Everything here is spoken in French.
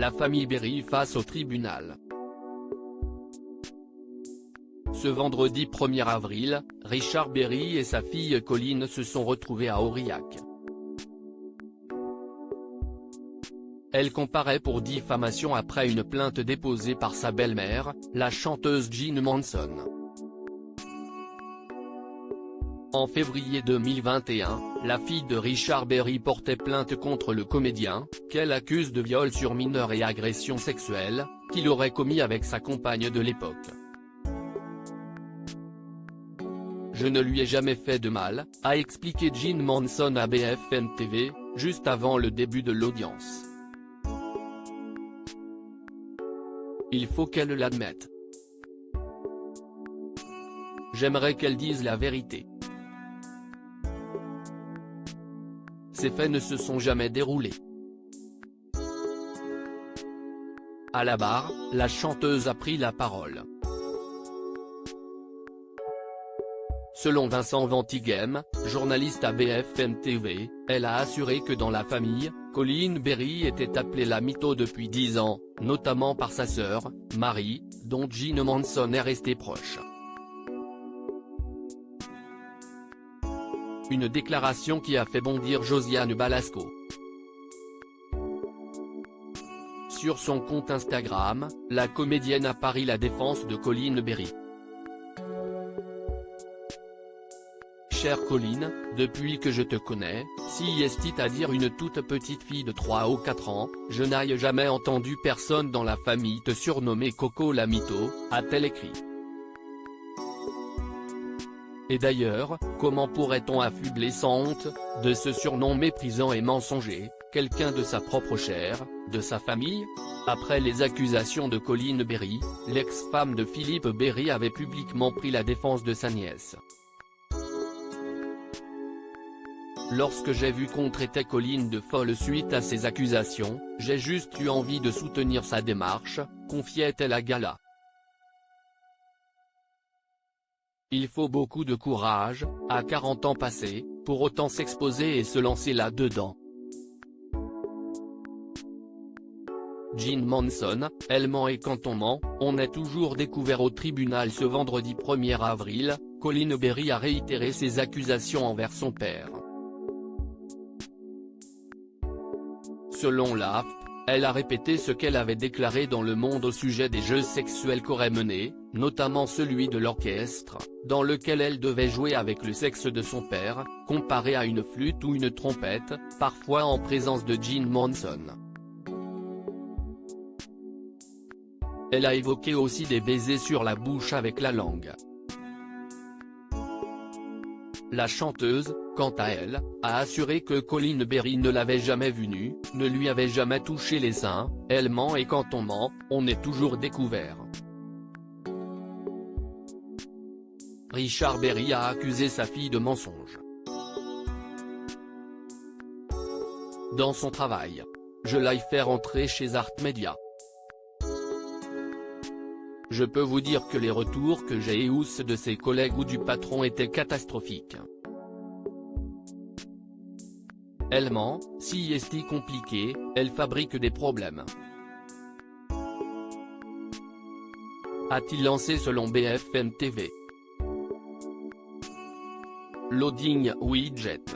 la famille Berry face au tribunal. Ce vendredi 1er avril, Richard Berry et sa fille Colline se sont retrouvés à Aurillac. Elle comparaît pour diffamation après une plainte déposée par sa belle-mère, la chanteuse Jean Manson. En février 2021, la fille de Richard Berry portait plainte contre le comédien, qu'elle accuse de viol sur mineur et agression sexuelle, qu'il aurait commis avec sa compagne de l'époque. « Je ne lui ai jamais fait de mal », a expliqué Jean Manson à BFM TV, juste avant le début de l'audience. Il faut qu'elle l'admette. J'aimerais qu'elle dise la vérité. Ces faits ne se sont jamais déroulés. À la barre, la chanteuse a pris la parole. Selon Vincent Ventighem, journaliste à BFM TV, elle a assuré que dans la famille, Colline Berry était appelée la mytho depuis 10 ans, notamment par sa sœur, Marie, dont Jean Manson est resté proche. Une déclaration qui a fait bondir Josiane Balasco. Sur son compte Instagram, la comédienne a pari la défense de Colline Berry. Chère Colline, depuis que je te connais, si est à dire une toute petite fille de 3 ou 4 ans, je n'ai jamais entendu personne dans la famille te surnommer Coco la mytho, a-t-elle écrit. Et d'ailleurs, comment pourrait-on affubler sans honte, de ce surnom méprisant et mensonger, quelqu'un de sa propre chair, de sa famille? Après les accusations de Colline Berry, l'ex-femme de Philippe Berry avait publiquement pris la défense de sa nièce. Lorsque j'ai vu qu'on traitait Colline de folle suite à ces accusations, j'ai juste eu envie de soutenir sa démarche, confiait-elle à Gala. Il faut beaucoup de courage, à 40 ans passés, pour autant s'exposer et se lancer là-dedans. Jean Manson, elle ment et quand on ment, on est toujours découvert au tribunal ce vendredi 1er avril, Colline Berry a réitéré ses accusations envers son père. Selon l'AFP, elle a répété ce qu'elle avait déclaré dans Le Monde au sujet des jeux sexuels qu'aurait menés, notamment celui de l'orchestre, dans lequel elle devait jouer avec le sexe de son père, comparé à une flûte ou une trompette, parfois en présence de Jean Manson. Elle a évoqué aussi des baisers sur la bouche avec la langue. La chanteuse, quant à elle, a assuré que Colline Berry ne l'avait jamais vue nue, ne lui avait jamais touché les seins, elle ment et quand on ment, on est toujours découvert. Richard Berry a accusé sa fille de mensonge. Dans son travail. Je l'ai fait rentrer chez Arte Media. Je peux vous dire que les retours que j'ai eus de ses collègues ou du patron étaient catastrophiques. Elle ment, si est compliqué, elle fabrique des problèmes. A-t-il lancé selon BFM TV. Loading widget.